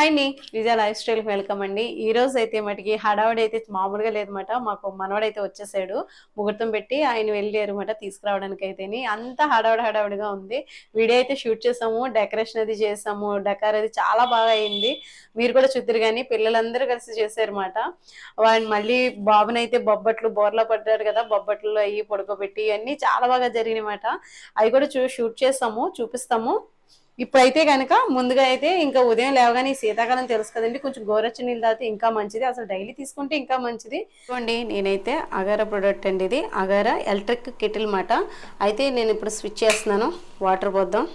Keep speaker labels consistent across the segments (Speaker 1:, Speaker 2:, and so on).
Speaker 1: Hi అండి, విజయ life style welcome అండి. ఈ రోజు అయితే మటుకి హడావుడి అయితే మామూలుగా లేదన్నమాట. మాకు మనవడైతే వచ్చేసాడు, ముహూర్తం పెట్టి ఆయన వెళ్ళారు అన్నమాట తీసుకురావడానికి. అయితేని అంత హడావుడిగా ఉంది. వీడియో అయితే షూట్ చేసాము, డెకరేషన్ అది చేసాము, డెకార్ అది చాలా బాగా అయింది. మీరు కూడా చూద్దరు కానీ పిల్లలందరూ కలిసి చేశారన్నమాట. వాడిని మళ్ళీ బాబునైతే బొబ్బట్లు బోర్లా పడ్డాడు కదా, బొబ్బట్లు అవి పడుకోబెట్టి అన్ని చాలా బాగా జరిగినాయన్నమాట. అవి కూడా షూట్ చేసాము, చూపిస్తాము. ఇప్పుడైతే కనుక ముందుగా అయితే ఇంకా ఉదయం లేవగానే శీతాకాలం తెలుసు కదండి, కొంచెం గోరచ్చని నీళ్ళు తాగితే ఇంకా మంచిది, అసలు డైలీ తీసుకుంటే ఇంకా మంచిది. చూడండి, నేనైతే అగారా ప్రొడక్ట్ అండి, ఇది అగారా ఎలక్ట్రిక్ కెటిల్ మాట. అయితే నేను ఇప్పుడు స్విచ్ చేస్తున్నాను, వాటర్ పోద్దాం.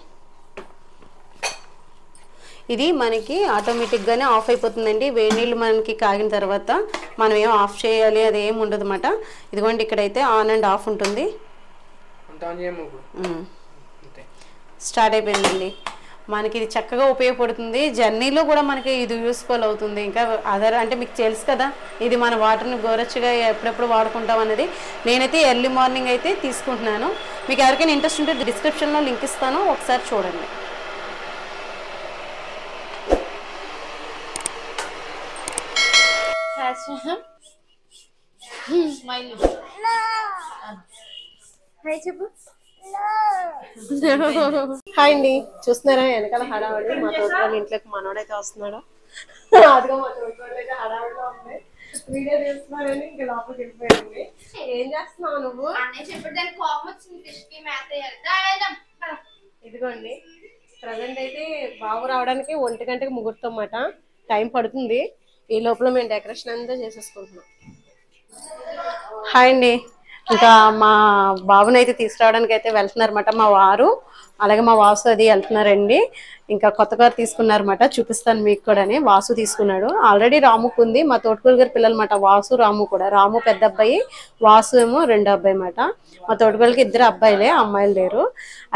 Speaker 1: ఇది మనకి ఆటోమేటిక్గానే ఆఫ్ అయిపోతుందండి. వేడి నీళ్ళు మనకి కాగిన తర్వాత మనం ఏం ఆఫ్ చేయాలి అది ఏం ఉండదు అన్నమాట. ఇదిగోండి, ఇక్కడైతే ఆన్ అండ్ ఆఫ్ ఉంటుంది. స్టార్ట్ అయిపోయిందండి. మనకి ఇది చక్కగా ఉపయోగపడుతుంది, జర్నీలో కూడా మనకి ఇది యూస్ఫుల్ అవుతుంది. ఇంకా అదర్ అంటే మీకు తెలుసు కదా, ఇది మన వాటర్ని గోరచ్చుగా ఎప్పుడెప్పుడు వాడుకుంటాం అనేది. నేనైతే ఎర్లీ మార్నింగ్ అయితే తీసుకుంటున్నాను. మీకు ఎవరికైనా ఇంట్రెస్ట్ ఉంటే డిస్క్రిప్షన్లో లింక్ ఇస్తాను, ఒకసారి చూడండి. హాయ్ అండి, చూస్తున్నారా వెనకాల హడావడి. మా తోటవాళ్ళ ఇంట్లోకి మనోడైతే వస్తున్నాడు. అదిగో మా తోటవాళ్ళైతే హడావడిలో ఉంది, వీడియో తీస్తున్నారని ఇంకా లోపలికి వెళ్ళిపోయారండి. ఏం చేస్తున్నావు నువ్వు? ఇదిగోండి, ప్రజెంట్ అయితే బాబు రావడానికి 1 గంటకి ముహూర్తం అన్నమాట. టైం పడుతుంది. ఈ లోపల మేము డెకరేషన్ అంతా చేసేసుకుంటున్నాం. హాయ్ అండి, ఇంకా మా బాబుని అయితే తీసుకురావడానికి అయితే వెళ్తున్నారన్నమాట మా వారు, అలాగే మా వాసు అది వెళ్తున్నారండి. ఇంకా కొత్త కారు తీసుకున్నారన్నమాట, చూపిస్తాను మీకు కూడా. వాసు తీసుకున్నాడు, ఆల్రెడీ రాముకు ఉంది. మా తోటకూరు గారి పిల్లలు అన్నమాట, వాసు రాము కూడా. రాము పెద్ద అబ్బాయి, వాసు ఏమో రెండో అబ్బాయి అన్నమాట. మా తోటకూరకి 2 అబ్బాయిలే, అమ్మాయిలు లేరు.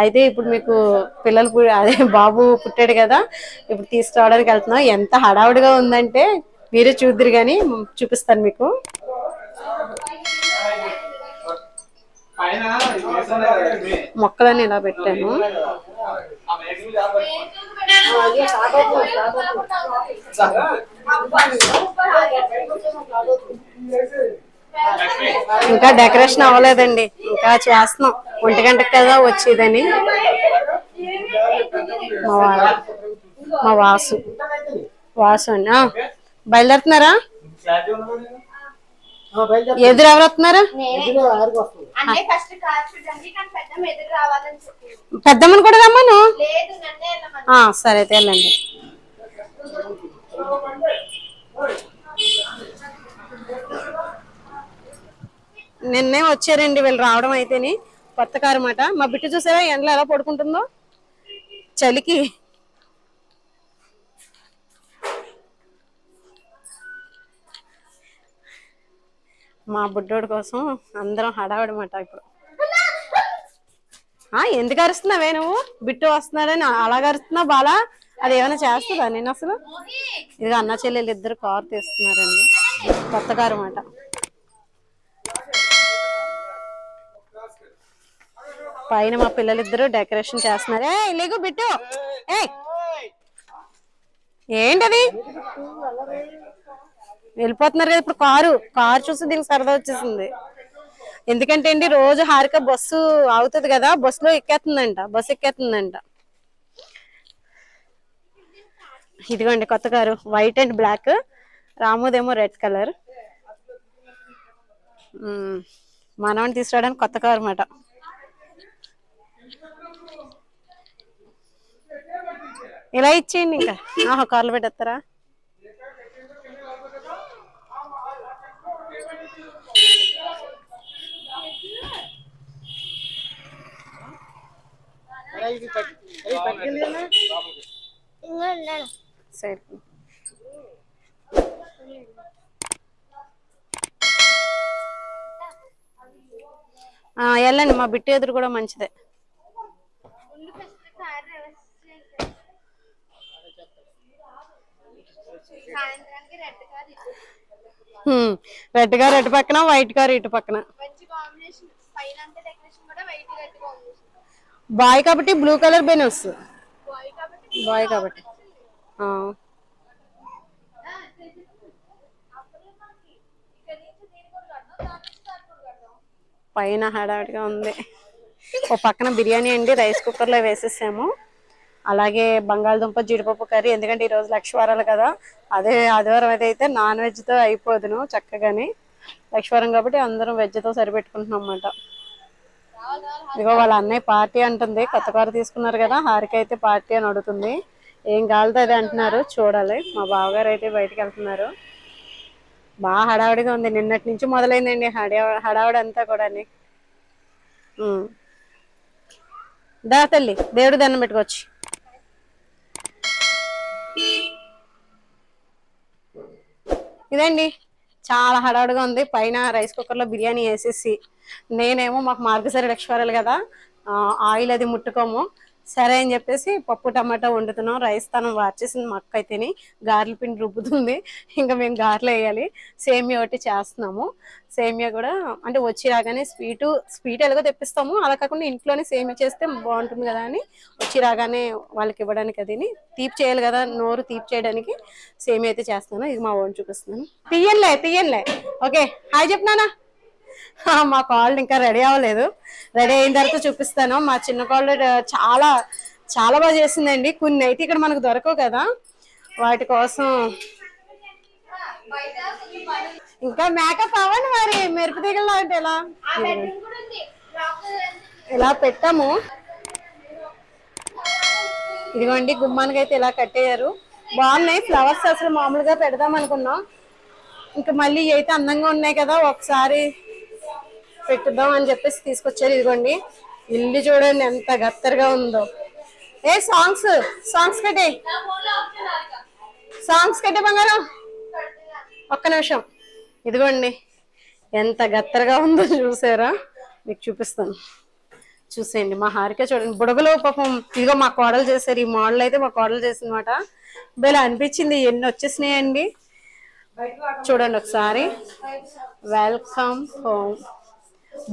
Speaker 1: అయితే ఇప్పుడు మీకు పిల్లలు అదే బాబు పుట్టాడు కదా, ఇప్పుడు తీసుకురావడానికి వెళ్తున్నాం. ఎంత హడావుడిగా ఉందంటే మీరే చూద్దరు కానీ చూపిస్తాను మీకు. మొక్కలన్నీ ఇలా పెట్టాను. ఇంకా డెకరేషన్ అవ్వలేదండి, ఇంకా చేస్తున్నాం. 1 గంటకి కదా వచ్చేదని. మా వాసు అండి బయలుదేరుతున్నారా? ఎదురు ఎవరు వస్తున్నారు? పెద్దమ్మని కూడా రమ్మను. సరే అయితే వెళ్ళండి. నిన్నే వచ్చారండి వీళ్ళు రావడం. అయితేని కొత్త కారు అన్నమాట. మా బిడ్డ చూసారా ఎండలో ఎలా పడుకుంటుందో చలికి. మా బుడ్డోడి కోసం అందరం హడావడమాట. ఇప్పుడు ఎందుకు అరుస్తున్నావే నువ్వు? బిట్టు వస్తున్నాడని అలాగ అరుస్తున్నావు బాలా? అది ఏమైనా చేస్తుందా నేను అసలు? ఇదిగో అన్న చెల్లెలు ఇద్దరు కారు తీస్తున్నారండి, కొత్త కారు అన్నమాట. పైన మా పిల్లలిద్దరు డెకరేషన్ చేస్తున్నారు. లేగు బిట్టు, ఏంటది? వెళ్ళిపోతున్నారు కదా ఇప్పుడు. కారు చూసి దీనికి సరదా వచ్చేసింది. ఎందుకంటే అండి రోజు హారిక బస్సు అవుతుంది కదా, బస్సులో ఎక్కేస్తుందంట. ఇదిగోండి కొత్త కారు, వైట్ అండ్ బ్లాక్. రాముదేమో రెడ్ కలర్. మనవని తీసుకురావడానికి కొత్త కారు అన్నమాట. ఇలా ఇచ్చేయండి, ఇంకా కార్లు పెట్టేస్తారా? సరే వెళ్ళండి, మా బిట్టు ఎదురు కూడా మంచిదే. రెడ్ కార్ అటు పక్కన, వైట్ కార్ ఇటు పక్కన. బాయ్ కాబట్టి బ్లూ కలర్ బెనూస్, బాయ్ కాబట్టి. పైన హడావిడిగా ఉంది. ఓ పక్కన బిర్యానీ అండి రైస్ కుక్కర్లో వేసేసాము. అలాగే బంగాళదుంప జీడిపప్పు కర్రీ, ఎందుకంటే ఈరోజు లక్షవారాలు కదా. అదే ఆదివారం అయితే నాన్ వెజ్తో అయిపోదును చక్కగాని. లక్షవారం కాబట్టి అందరం వెజ్తో సరిపెట్టుకుంటున్నాం అన్నమాట. ఇగో వాళ్ళ అన్నయ్య పార్టీ అంటుంది. కొత్త కారు తీసుకున్నారు కదా, హారిక అయితే పార్టీ అని అడుగుతుంది. ఏం కావాలితో అదే అంటున్నారు, చూడాలి. మా బావగారు అయితే బయటికి వెళ్తున్నారు. బాగా హడావిడిగా ఉంది. నిన్నటి నుంచి మొదలైందండి హడావిడి అంతా కూడా. దా తల్లి, దేవుడి దండం పెట్టుకోవచ్చు. ఇదండి చాలా హడావుడిగా ఉంది. పైన రైస్ కుక్కర్లో బిర్యానీ వేసేసి, నేనేమో మాకు మార్గశిర లక్షవారాలు కదా, ఆయిల్ అది ముట్టుకోము సరే అని చెప్పేసి పప్పు టమాటా వండుతున్నాం. రైస్ తనం వార్చేసింది మా అక్క అయితేని, గారెల పిండి రుబ్బుతుంది. ఇంకా మేము గారెలు వేయాలి. సేమియా ఒకటి చేస్తున్నాము. సేమియా కూడా అంటే వచ్చి రాగానే స్వీట్ ఎలాగో తెప్పిస్తాము, అలా కాకుండా ఇంట్లోనే సేమియా చేస్తే బాగుంటుంది కదా అని వచ్చి రాగానే వాళ్ళకి ఇవ్వడానికి అది తీపి చేయాలి కదా, నోరు తీపి చేయడానికి సేమియా అయితే చేస్తాను. ఇది మా ఓన్ చూపిస్తున్నాను. తీయన్లే ఓకే. హాయ్ చెప్పినానా. మా కాళ్ళు ఇంకా రెడీ అవ్వలేదు. రెడీ అయిన తర్వాత చూపిస్తాను. మా చిన్న కాళ్ళు చాలా చాలా బాగా చేసిందండి. కొన్ని అయితే ఇక్కడ మనకు దొరకవు కదా, వాటి కోసం ఇంకా మేకప్ అవ్వండి. మరి మెరుపు దిగలా అంటే ఇలా పెట్టాము. ఇదిగోండి గుమ్మానికి అయితే ఇలా కట్టేయారు. బాగున్నాయి ఫ్లవర్స్. అసలు మామూలుగా పెడదాం అనుకున్నాం, ఇంకా మళ్ళీ అయితే అందంగా ఉన్నాయి కదా, ఒకసారి పెట్టుదాం అని చెప్పేసి తీసుకొచ్చారు. ఇదిగోండి ఇల్లు చూడండి ఎంత గత్తరగా ఉందో. సాంగ్స్ కట్టే బంగారం, ఒక్క నిమిషం. ఇదిగోండి ఎంత గత్తరగా ఉందో చూసారా, మీకు చూపిస్తాను చూసేయండి. మా హారిక చూడండి బుడగలు పాపం. ఇదిగో మా కోడలు చేశారు. ఈ మోడల్ అయితే మా కోడలు చేసిందన్నమాట. భలే అనిపించింది. ఎన్ని వచ్చేసినాయండి చూడండి ఒకసారి. వెల్కమ్ హోమ్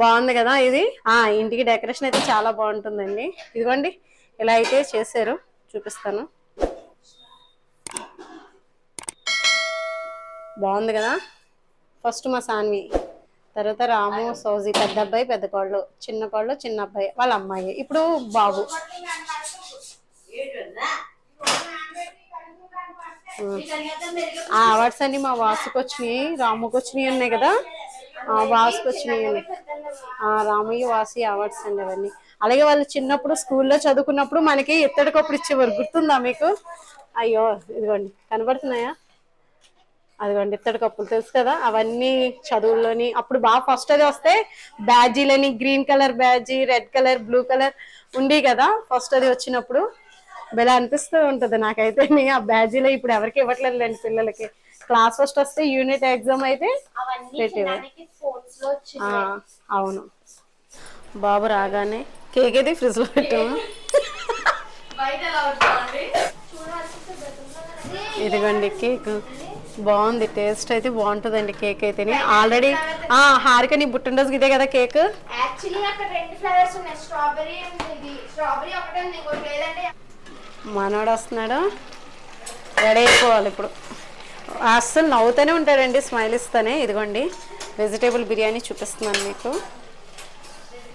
Speaker 1: బాగుంది కదా ఇది. ఇంటికి డెకరేషన్ అయితే చాలా బాగుంటుందండి. ఇదిగోండి ఇలా అయితే చేశారు, చూపిస్తాను. బాగుంది కదా. ఫస్ట్ మా సాన్వి, తర్వాత రాము, సౌజీ పెద్ద అబ్బాయి, పెద్ద కోళ్ళు, చిన్న కోళ్ళు, చిన్న అబ్బాయి వాళ్ళ అమ్మాయి, ఇప్పుడు బాబు. అవార్డ్స్ అన్ని మా వాసుకు వచ్చినాయి, రాముకి వచ్చినాయి ఉన్నాయి కదా, వాసుకు వచ్చినాయి. రామయ్య వాసి అవార్డ్స్ అండి అవన్నీ. అలాగే వాళ్ళు చిన్నప్పుడు స్కూల్లో చదువుకున్నప్పుడు మనకి ఇత్తడికప్పుడు ఇచ్చేవారు, గుర్తుందా మీకు? అయ్యో ఇదిగోండి కనబడుతున్నాయా, అదిగోండి ఇత్తడి కప్పులు తెలుసు కదా. అవన్నీ చదువుల్లోని అప్పుడు బాగా ఫస్ట్ అది వస్తే బ్యాడ్జీలని, green colour బ్యాడ్జీ, red colour, blue colour ఉండి కదా ఫస్ట్ అది వచ్చినప్పుడు. భలే అనిపిస్తూ ఉంటుంది నాకైతే. ఆ బ్యాడ్జీలో ఇప్పుడు ఎవరికి ఇవ్వట్లేదులేండి పిల్లలకి. క్లాస్ ఫస్ట్ వస్తే యూనిట్ ఎగ్జామ్ అయితే పెట్టేవారు. అవును. బాబు రాగానే కేక్ అయితే ఫ్రిడ్జ్ లో పెట్టాము. ఇదిగోండి కేక్ బాగుంది, టేస్ట్ అయితే బాగుంటుందండి కేక్ అయితే. ఆల్రెడీ హారిక నీ పుట్టినరోజుకి ఇదే కదా కేక్. మనోడు వస్తున్నాడు, రెడీ అయిపోవాలి ఇప్పుడు. అస్సలు నవ్వుతూనే ఉంటాడండి, స్మైల్ ఇస్తానే. ఇదిగోండి వెజిటేబుల్ బిర్యానీ చూపిస్తున్నాను మీకు.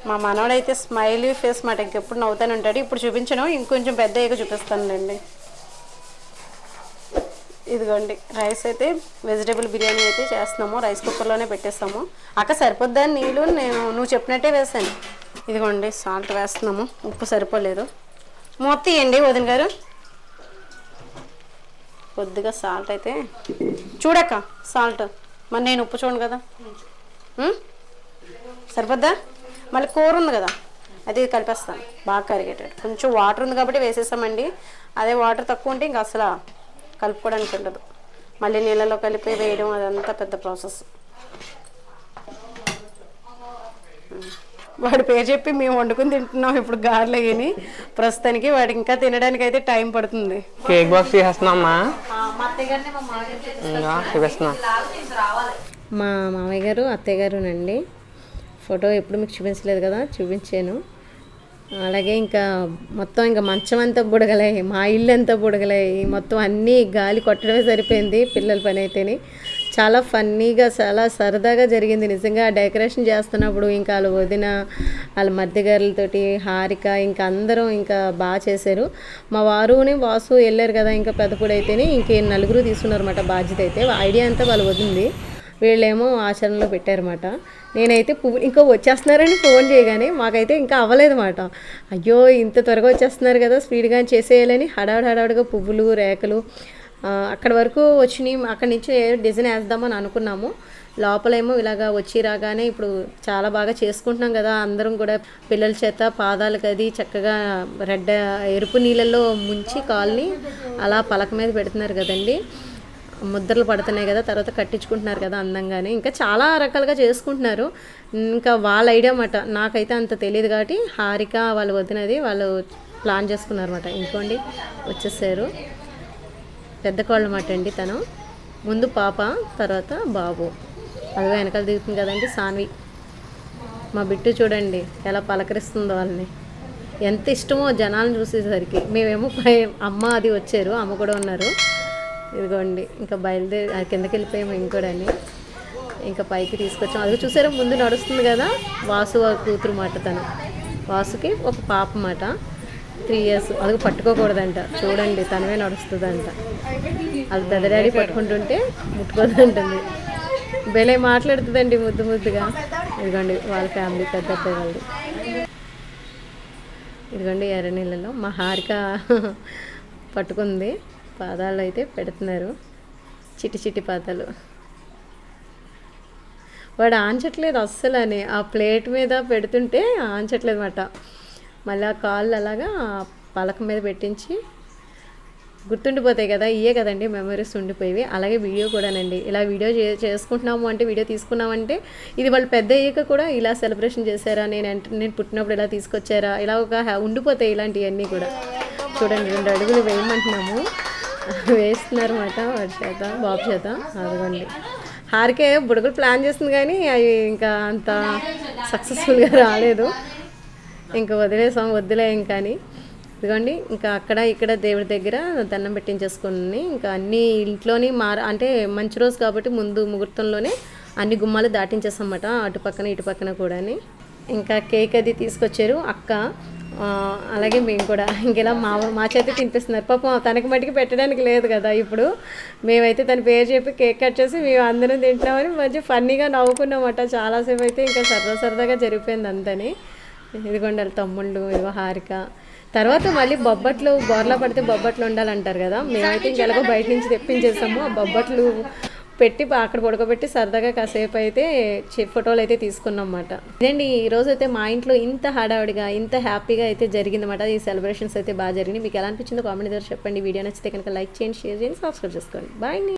Speaker 1: మా మనోడైతే స్మైలీ ఫేస్ మాట, ఇంకెప్పుడు నవ్వుతూనే ఉంటాడు. ఇప్పుడు చూపించను, ఇంకొంచెం పెద్ద అయ్యాక చూపిస్తానులేండి. ఇదిగోండి రైస్ అయితే వెజిటేబుల్ బిర్యానీ అయితే చేస్తున్నాము. రైస్ కుక్కర్లోనే పెట్టేస్తాము. అక్క సరిపోద్దని నీళ్ళు నువ్వు చెప్పినట్టే వేసాను. ఇదిగోండి సాల్ట్ వేస్తున్నాము, ఉప్పు సరిపోలేదు. మొత్తం ఇవ్వండి వదిన గారు, కొద్దిగా సాల్ట్ అయితే చూడక్క. సాల్ట్ మరి నేను ఉప్పు చూడండి కదా, సరిపోద్దా? మళ్ళీ కూర ఉంది కదా, అది కలిపేస్తాను బాగా కరిగేటట్టు. కొంచెం వాటర్ ఉంది కాబట్టి వేసేసామండి. అదే వాటర్ తక్కువ ఉంటే ఇంకా అసలు కలుపుకోవడానికి ఉండదు. మళ్ళీ నీళ్ళలో కలిపి వేయడం అదంతా పెద్ద ప్రాసెస్. వాడి పేరు చెప్పి మేము వండుకుని తింటున్నాం ఇప్పుడు గారెలు అయ్యి. ప్రస్తుతానికి వాడికి ఇంకా తినడానికి అయితే టైం పడుతుంది.
Speaker 2: కేక్ బాక్స్ చేస్తున్నామ్మా.
Speaker 1: మా మామయ్య గారు అత్తయ్య గారునండి. ఫోటో ఎప్పుడు మీకు చూపించలేదు కదా, చూపించాను. అలాగే ఇంకా మొత్తం ఇంకా మంచం అంతా బుడగలాయి, మా ఇల్లు అంతా బుడగలాయి, మొత్తం అన్నీ గాలి కొట్టడమే సరిపోయింది పిల్లల పని అయితేని. చాలా ఫన్నీగా చాలా సరదాగా జరిగింది నిజంగా. డెకరేషన్ చేస్తున్నప్పుడు ఇంకా వాళ్ళ వదిన వాళ్ళ మధ్యగారులతోటి హారిక ఇంకా అందరం ఇంకా బాగా చేశారు. మా వారుని వాసు వెళ్ళారు కదా, ఇంకా పెద్దపూడి అయితేనే ఇంకే నలుగురు తీసుకున్నారన్నమాట బాధ్యత. అయితే ఐడియా అంతా వాళ్ళు వదిలింది, వీళ్ళేమో ఆచరణలో పెట్టారన్నమాట. నేనైతే పువ్వు ఇంకా వచ్చేస్తున్నారని ఫోన్ చేయగానే మాకైతే ఇంకా అవ్వలేదన్నమాట. అయ్యో ఇంత త్వరగా వచ్చేస్తున్నారు కదా, స్పీడ్గా చేసేయాలని హడావుడిగా పువ్వులు రేఖలు అక్కడి వరకు వచ్చినాయి. అక్కడి నుంచి డిజైన్ వేద్దామని అనుకున్నాము. లోపలేమో ఇలాగా వచ్చి రాగానే ఇప్పుడు చాలా బాగా చేసుకుంటున్నాం కదా, అందరం కూడా పిల్లల చేత పాదాలకు అది చక్కగా ఎరుపు నీళ్ళల్లో ముంచి కాల్ని అలా పలక మీద పెడుతున్నారు కదండి. ముద్రలు పడుతున్నాయి కదా, తర్వాత కట్టించుకుంటున్నారు కదా అందంగానే. ఇంకా చాలా రకాలుగా చేసుకుంటున్నారు. ఇంకా వాళ్ళ ఐడియా అన్నమాట, నాకైతే అంత తెలియదు కాబట్టి హారిక వాళ్ళు వదినది వాళ్ళు ప్లాన్ చేసుకున్నారన్నమాట. ఇంకోండి వచ్చేసారు పెద్ద కోళ్ళ మాట అండి. తను ముందు పాప, తర్వాత బాబు. అదిగో వెనకాల దిగుతుంది కదండి సాన్వి. మా బిట్టు చూడండి ఎలా పలకరిస్తుందో వాళ్ళని, ఎంత ఇష్టమో జనాలను చూసేసరికి. మేమేమో అమ్మ అది వచ్చారు, అమ్మ కూడా ఉన్నారు. ఇదిగోండి ఇంకా బయలుదేరి కిందకి వెళ్ళిపోయాము ఇంకోడని. ఇంకా పైకి తీసుకొచ్చాము. అది చూసారా ముందు నడుస్తుంది కదా, వాసు కూతురు మాట. తను వాసుకి ఒక పాప మాట, 3 years. అది పట్టుకోకూడదంట చూడండి, తనవే నడుస్తుందంట. అది పెద్ద డాడీ పట్టుకుంటుంటే ముట్టుకోదంటుంది. భలే మాట్లాడుతుందండి ముద్దుగా. ఇదిగోండి వాళ్ళ ఫ్యామిలీ పెద్ద అబ్బాయి వాళ్ళు. ఇదిగోండి ఎర్ర నీళ్ళలో మా హారిక పట్టుకుంది, పాదాలు అయితే పెడుతున్నారు, చిట్టి పాదాలు. వాడు ఆంచట్లేదు అస్సలు అని, ఆ ప్లేట్ మీద పెడుతుంటే ఆంచట్లేదు అన్నమాట. మళ్ళీ ఆ కాళ్ళు అలాగా పలక మీద పెట్టించి గుర్తుండిపోతాయి కదా, ఇవే కదండి మెమరీస్ ఉండిపోయేవి. అలాగే వీడియో కూడానండి, ఇలా వీడియో చేసుకుంటున్నాము అంటే, వీడియో తీసుకున్నామంటే ఇది వాళ్ళు పెద్ద అయ్యాక కూడా ఇలా సెలబ్రేషన్ చేశారా, నేను పుట్టినప్పుడు ఇలా తీసుకొచ్చారా, ఇలా ఒక ఉండిపోతాయి ఇలాంటివన్నీ కూడా. చూడండి 2 అడుగులు వేయమంటున్నాము, వేస్తున్నారు అన్నమాట వాడి చేత, బాబు చేత. అదిగోండి హారికే బుడగలు ప్లాన్ చేస్తుంది కానీ అవి ఇంకా అంత సక్సెస్ఫుల్గా రాలేదు. ఇంకా వదిలేసాం, వద్దులేం కానీ. ఇదిగోండి ఇంకా అక్కడ ఇక్కడ దేవుడి దగ్గర దండం పెట్టించేసుకుని ఇంకా అన్ని ఇంట్లోని అంటే మంచి రోజు కాబట్టి ముందు ముహూర్తంలోనే అన్ని గుమ్మాలు దాటించేసాం అన్నమాట, అటు పక్కన ఇటు పక్కన కూడా. ఇంకా కేక్ అది తీసుకొచ్చారు అక్క, అలాగే మేము కూడా ఇంకెలా మా చేతి తినిపిస్తున్నారు. పాపం తనకి మట్టికి పెట్టడానికి లేదు కదా ఇప్పుడు. మేమైతే తన పేరు చెప్పి కేక్ కట్ చేసి మేము అందరం తింటున్నామని మంచి ఫన్నీగా నవ్వుకున్నామట చాలాసేపు. అయితే ఇంకా సరదాగా జరిగిపోయింది అంతని. ఇదిగోండి వాళ్ళ తమ్ముళ్ళు, ఇదిగో హారిక. తర్వాత మళ్ళీ బొబ్బట్లు, బోర్లా పడితే బొబ్బట్లు ఉండాలంటారు కదా, మేమైతే ఇంకెలాగో బయట నుంచి తెప్పించేసాము. ఆ బొబ్బట్లు పెట్టి అక్కడ పడుకోబెట్టి సరదాగా కాసేపు అయితే ఫోటోలు అయితే తీసుకున్నాం అన్నమాట. ఇదండి ఈరోజు అయితే మా ఇంట్లో ఇంత హడావుడిగా ఇంత హ్యాపీగా అయితే జరిగిందన్నమాట. ఈ సెలబ్రేషన్స్ అయితే బాగా జరిగినాయి. మీకు ఎలా అనిపించిందో కామెంట్ ద్వారా చెప్పండి. వీడియో నచ్చితే కనుక లైక్ చేయండి, షేర్ చేయండి, సబ్స్క్రైబ్ చేసుకోండి. బాయ్.